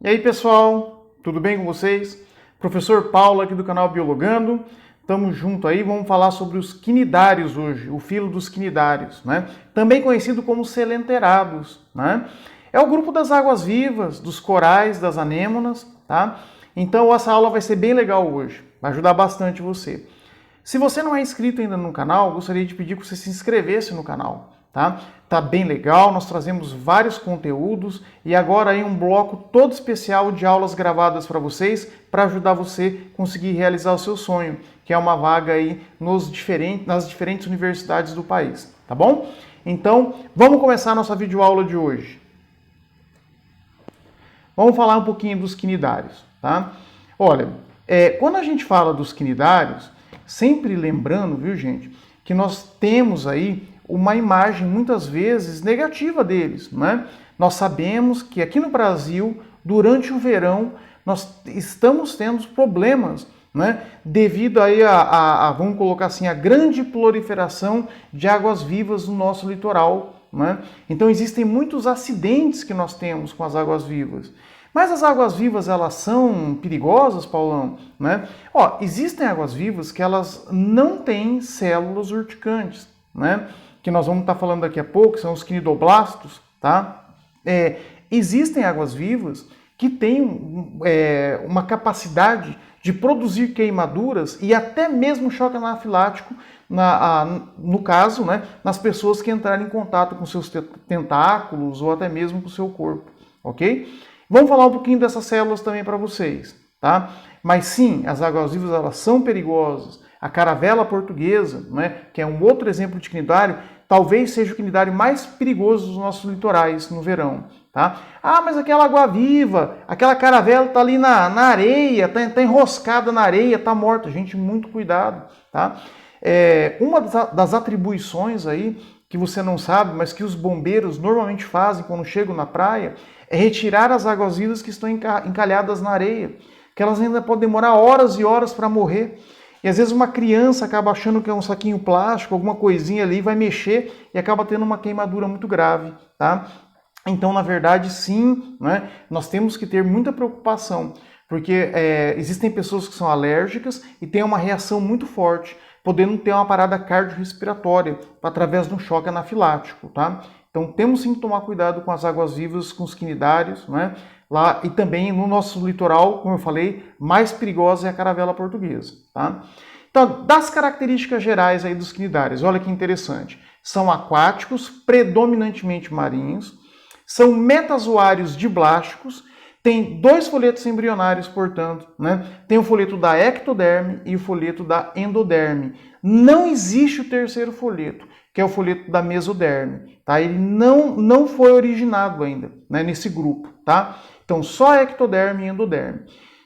E aí, pessoal, tudo bem com vocês? Professor Paulo aqui do canal Biologando. Estamos junto aí, vamos falar sobre os quinidários hoje, o filo dos quinidários, né? Também conhecido como selenterados, né? É o grupo das águas-vivas, dos corais, das anêmonas, tá? Então essa aula vai ser bem legal hoje, vai ajudar bastante você. Se você não é inscrito ainda no canal, gostaria de pedir que você se inscrevesse no canal, tá? Tá bem legal, nós trazemos vários conteúdos e agora aí um bloco todo especial de aulas gravadas para vocês, para ajudar você a conseguir realizar o seu sonho, que é uma vaga aí nas diferentes universidades do país, tá bom? Então, vamos começar a nossa videoaula de hoje. Vamos falar um pouquinho dos quinidários, tá? Olha, quando a gente fala dos quinidários, sempre lembrando, viu, gente, que nós temos aí uma imagem muitas vezes negativa deles, né? Nós sabemos que aqui no Brasil, durante o verão, nós estamos tendo problemas, né? Devido aí vamos colocar assim, a grande proliferação de águas-vivas no nosso litoral, né? Então existem muitos acidentes que nós temos com as águas-vivas. Mas as águas-vivas, elas são perigosas, Paulão? Né? Existem águas-vivas que elas não têm células urticantes, né? Que nós vamos estar falando daqui a pouco, são os quinidoblastos, tá? Existem águas-vivas que têm uma capacidade de produzir queimaduras e até mesmo choque anafilático, no caso, né, nas pessoas que entrarem em contato com seus tentáculos ou até mesmo com o seu corpo, ok? Vamos falar um pouquinho dessas células também para vocês, tá? Mas sim, as águas-vivas elas são perigosas. A caravela portuguesa, né, que é um outro exemplo de quinidário, talvez seja o quinidário mais perigoso dos nossos litorais no verão, tá? Mas aquela água-viva, aquela caravela está ali na areia, está enroscada na areia, está morta. Gente, muito cuidado, tá? Uma das atribuições aí, que você não sabe, mas que os bombeiros normalmente fazem quando chegam na praia, é retirar as águas-vivas que estão encalhadas na areia, que elas ainda podem demorar horas e horas para morrer. E às vezes uma criança acaba achando que é um saquinho plástico, alguma coisinha ali, vai mexer e acaba tendo uma queimadura muito grave, tá? Então, na verdade, sim, né, nós temos que ter muita preocupação, porque existem pessoas que são alérgicas e têm uma reação muito forte, podendo ter uma parada cardiorrespiratória através de um choque anafilático, tá? Então, temos sim que tomar cuidado com as águas-vivas, com os quinidários, né? Lá, e também no nosso litoral, como eu falei, mais perigosa é a caravela portuguesa, tá? Então, das características gerais aí dos quinidários, olha que interessante. São aquáticos, predominantemente marinhos, são metazoários diblásticos, tem dois folhetos embrionários, portanto, né? Tem o folheto da ectoderme e o folheto da endoderme. Não existe o terceiro folheto, que é o folheto da mesoderme, tá? Ele não foi originado ainda, né, nesse grupo, tá? Então, só ectoderme e endoderme.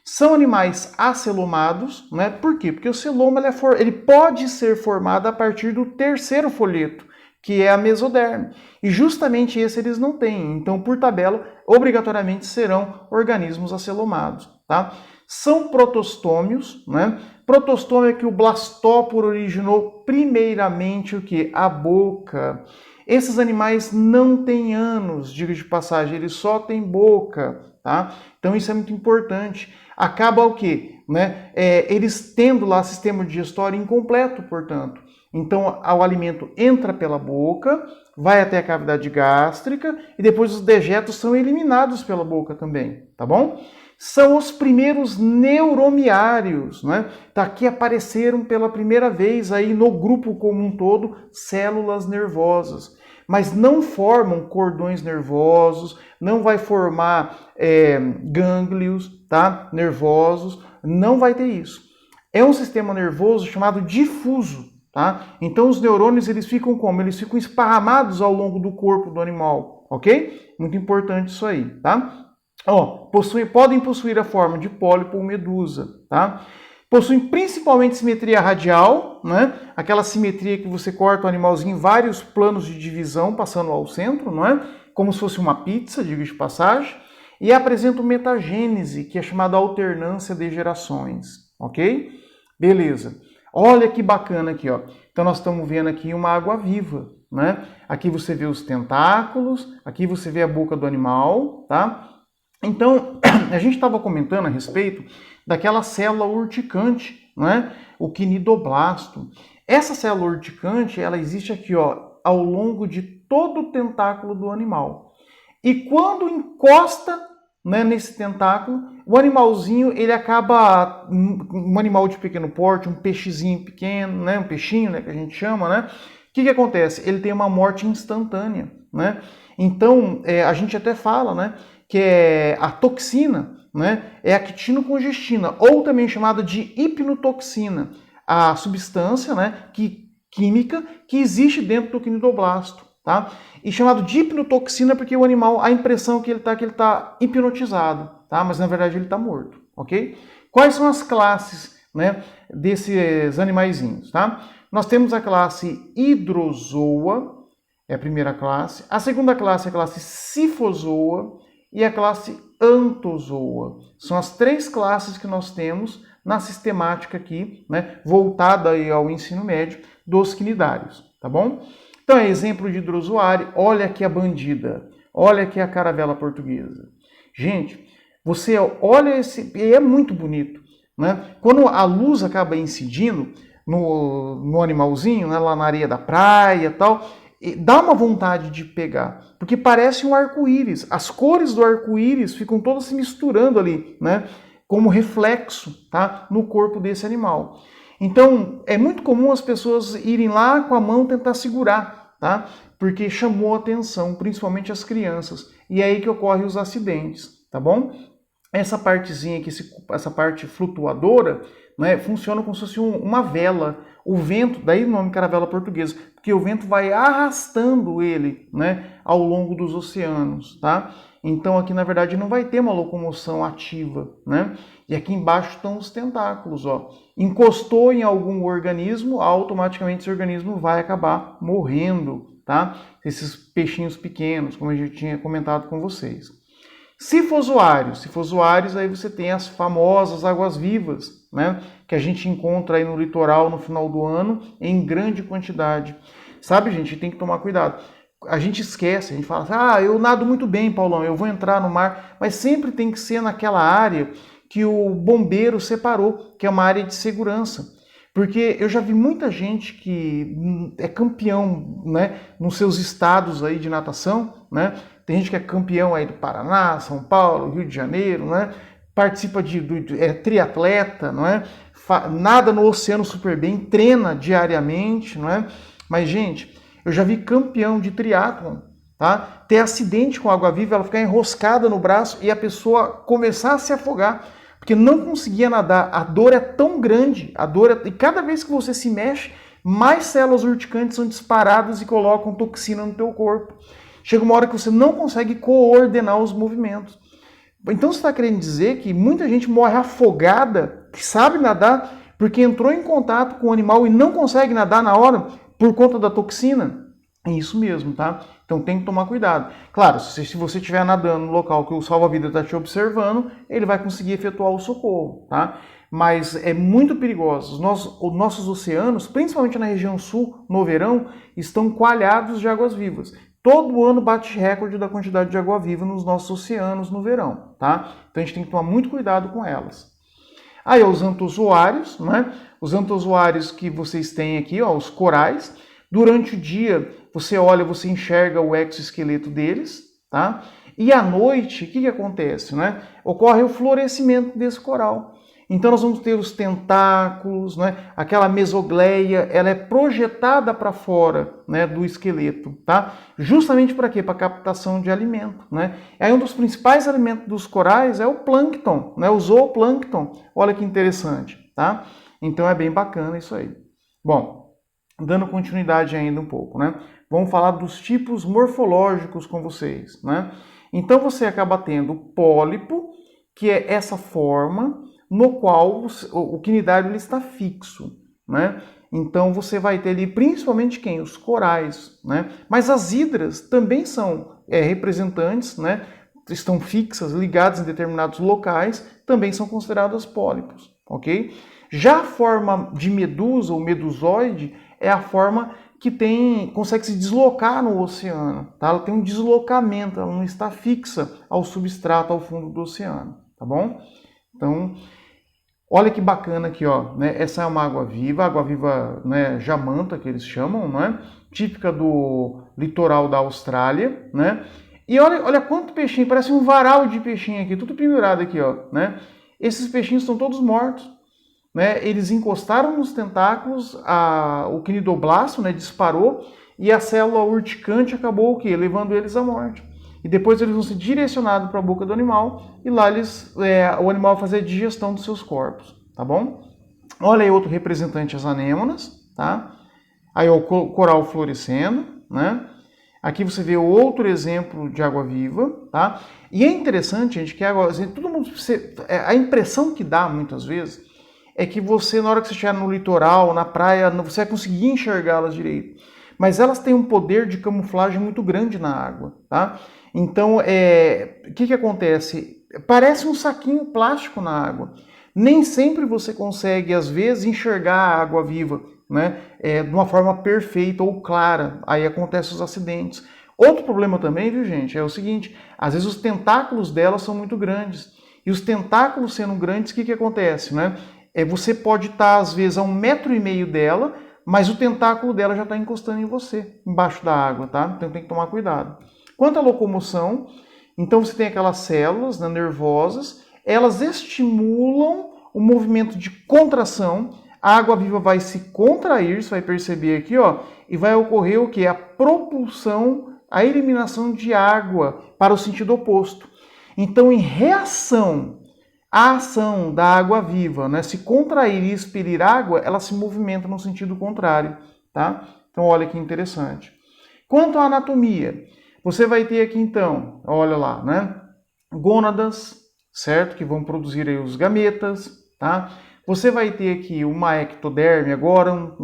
São animais acelomados, né? Por quê? Porque o celoma ele pode ser formado a partir do terceiro folheto, que é a mesoderme. E justamente esse eles não têm. Então, por tabela, obrigatoriamente serão organismos acelomados, tá? São protostômios, né? Protostômio é que o blastóporo originou primeiramente o que? A boca. Esses animais não têm ânus, diga de passagem, eles só têm boca, tá? Então isso é muito importante. Acaba o quê? Né? Eles tendo lá sistema digestório incompleto, portanto. Então o alimento entra pela boca, vai até a cavidade gástrica e depois os dejetos são eliminados pela boca também, tá bom? São os primeiros neuromiários, né? Tá, aqui apareceram pela primeira vez aí no grupo como um todo células nervosas, mas não formam cordões nervosos, não vai formar gânglios, tá? Nervosos, não vai ter isso. É um sistema nervoso chamado difuso, tá? Então os neurônios eles ficam como? Eles ficam esparramados ao longo do corpo do animal, ok? Muito importante isso aí, tá? Podem possuir a forma de pólipo ou medusa, tá? Possuem principalmente simetria radial, né? Aquela simetria que você corta o animalzinho em vários planos de divisão, passando ao centro, não é? Como se fosse uma pizza, diga de passagem. E apresentam metagênese, que é chamada alternância de gerações, ok? Beleza. Olha que bacana aqui, ó. Então nós estamos vendo aqui uma água-viva, né? Aqui você vê os tentáculos, aqui você vê a boca do animal, tá? Então, a gente estava comentando a respeito daquela célula urticante, né? O quinidoblasto. Essa célula urticante, ela existe aqui, ó, ao longo de todo o tentáculo do animal. E quando encosta, né, nesse tentáculo, o animalzinho, ele acaba, um animal de pequeno porte, um peixezinho pequeno, né, um peixinho, né, que a gente chama, né? O que acontece? Ele tem uma morte instantânea, né? Então, a gente até fala, né, que é a toxina, né, é a quitinocongestina, ou também chamada de hipnotoxina, a substância, né, química que existe dentro do quinidoblasto, tá? E chamado de hipnotoxina porque o animal, a impressão que ele está hipnotizado, tá? Mas na verdade ele está morto, ok? Quais são as classes, né, desses animaizinhos, tá? Nós temos a classe hidrozoa, é a primeira classe. A segunda classe é a classe cifozoa e a classe antozoa. São as três classes que nós temos na sistemática aqui, né, voltada aí ao ensino médio dos quinidários, tá bom? Então, é exemplo de hidrozoário. Olha aqui a bandida. Olha aqui a caravela portuguesa. Gente, você olha esse... E é muito bonito, né? Quando a luz acaba incidindo no animalzinho, né, lá na areia da praia e tal, dá uma vontade de pegar. Porque parece um arco-íris. As cores do arco-íris ficam todas se misturando ali, né? Como reflexo, tá? No corpo desse animal. Então, é muito comum as pessoas irem lá com a mão tentar segurar, tá? Porque chamou a atenção, principalmente as crianças. E é aí que ocorrem os acidentes, tá bom? Essa partezinha aqui, essa parte flutuadora, né, funciona como se fosse uma vela. O vento, daí o nome caravela portuguesa, porque o vento vai arrastando ele, né, ao longo dos oceanos, tá? Então aqui na verdade não vai ter uma locomoção ativa, né? E aqui embaixo estão os tentáculos, ó. Encostou em algum organismo, automaticamente esse organismo vai acabar morrendo, tá? Esses peixinhos pequenos, como a gente tinha comentado com vocês. Cifozoários, aí você tem as famosas águas-vivas, né? Que a gente encontra aí no litoral no final do ano em grande quantidade. Sabe, gente, tem que tomar cuidado. A gente esquece, a gente fala assim, eu nado muito bem, Paulão, eu vou entrar no mar, mas sempre tem que ser naquela área que o bombeiro separou, que é uma área de segurança. Porque eu já vi muita gente que é campeão, né, nos seus estados aí de natação, né? Tem gente que é campeão aí do Paraná, São Paulo, Rio de Janeiro, né? Participa é triatleta, não é? Nada no oceano super bem, treina diariamente, não é? Mas, gente, eu já vi campeão de triatlon, tá? Ter acidente com água-viva, ela ficar enroscada no braço e a pessoa começar a se afogar, porque não conseguia nadar. A dor é tão grande, e cada vez que você se mexe, mais células urticantes são disparadas e colocam toxina no teu corpo. Chega uma hora que você não consegue coordenar os movimentos. Então você está querendo dizer que muita gente morre afogada, que sabe nadar, porque entrou em contato com o animal e não consegue nadar na hora por conta da toxina? É isso mesmo, tá? Então tem que tomar cuidado. Claro, se você estiver nadando no local que o salva-vida está te observando, ele vai conseguir efetuar o socorro, tá? Mas é muito perigoso. Os nossos oceanos, principalmente na região sul, no verão, estão coalhados de águas-vivas. Todo ano bate recorde da quantidade de água-viva nos nossos oceanos no verão, tá? Então a gente tem que tomar muito cuidado com elas. Aí, os antozoários, né? Os antozoários que vocês têm aqui, ó, os corais. Durante o dia, você olha, você enxerga o exoesqueleto deles, tá? E à noite, o que acontece, né? Ocorre o florescimento desse coral. Então nós vamos ter os tentáculos, né? Aquela mesogleia, ela é projetada para fora, né, do esqueleto, tá? Justamente para quê? Para captação de alimento, né? E aí um dos principais alimentos dos corais é o plâncton, né? O zooplâncton. Olha que interessante, tá? Então é bem bacana isso aí. Bom, dando continuidade ainda um pouco, né? Vamos falar dos tipos morfológicos com vocês, né? Então você acaba tendo o pólipo, que é essa forma no qual o quinidário ele está fixo, né? Então você vai ter ali principalmente quem? Os corais, né? Mas as hidras também são representantes, né? Estão fixas, ligadas em determinados locais, também são consideradas pólipos, ok? Já a forma de medusa ou medusoide é a forma que consegue se deslocar no oceano, tá? Ela tem um deslocamento, ela não está fixa ao substrato, ao fundo do oceano, tá bom? Então, olha que bacana aqui, ó, né? Essa é uma água viva, né, jamanta, que eles chamam, né? Típica do litoral da Austrália, né? E olha quanto peixinho, parece um varal de peixinho aqui, tudo pendurado aqui, ó, né? Esses peixinhos estão todos mortos, né? Eles encostaram nos tentáculos, o quinidoblasto, né, disparou, e a célula urticante acabou o quê? Levando eles à morte. E depois eles vão ser direcionados para a boca do animal, e lá o animal vai fazer a digestão dos seus corpos, tá bom? Olha aí outro representante, as anêmonas, tá? Aí ó, o coral florescendo, né? Aqui você vê outro exemplo de água-viva, tá? E é interessante, gente, que todo mundo, a impressão que dá muitas vezes é que você, na hora que você estiver no litoral, na praia, você vai conseguir enxergá-las direito. Mas elas têm um poder de camuflagem muito grande na água, tá? Então, o que acontece? Parece um saquinho plástico na água. Nem sempre você consegue, às vezes, enxergar a água viva, né? De uma forma perfeita ou clara. Aí acontecem os acidentes. Outro problema também, viu, gente, é o seguinte: às vezes os tentáculos dela são muito grandes. E os tentáculos sendo grandes, o que acontece, né? Você pode estar, às vezes, a 1,5 metro dela, mas o tentáculo dela já está encostando em você, embaixo da água, tá? Então tem que tomar cuidado. Quanto à locomoção, então você tem aquelas células, né, nervosas, elas estimulam o movimento de contração, a água-viva vai se contrair, você vai perceber aqui, ó, e vai ocorrer o quê? A propulsão, a eliminação de água para o sentido oposto. Então, em reação à ação da água-viva, né, se contrair e expelir água, ela se movimenta no sentido contrário, tá? Então, olha que interessante. Quanto à anatomia, você vai ter aqui, então, olha lá, né, gônadas, certo? Que vão produzir aí os gametas, tá? Você vai ter aqui uma ectoderme agora,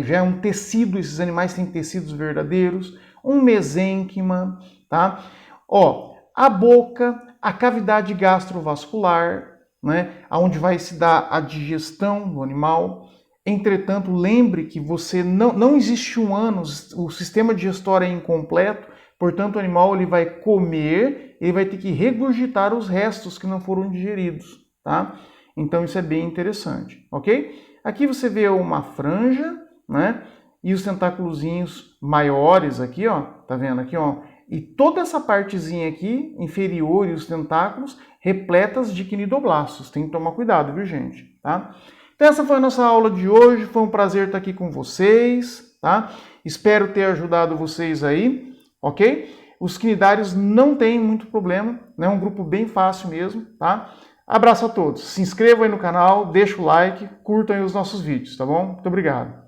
já é um tecido, esses animais têm tecidos verdadeiros, um mesênquima, tá? Ó, a boca, a cavidade gastrovascular, né, onde vai se dar a digestão do animal. Entretanto, lembre que você não existe um ânus, o sistema digestório é incompleto, portanto o animal ele vai comer, ele vai ter que regurgitar os restos que não foram digeridos, tá? Então isso é bem interessante, ok? Aqui você vê uma franja, né, e os tentáculozinhos maiores aqui, ó, tá vendo aqui, ó? E toda essa partezinha aqui, inferior, e os tentáculos, repletas de quinidoblastos. Tem que tomar cuidado, viu, gente? Tá? Então essa foi a nossa aula de hoje. Foi um prazer estar aqui com vocês, tá? Espero ter ajudado vocês aí, ok? Os quinidários não tem muito problema, né? É um grupo bem fácil mesmo, tá? Abraço a todos. Se inscrevam aí no canal, deixa o like, curtam aí os nossos vídeos, tá bom? Muito obrigado.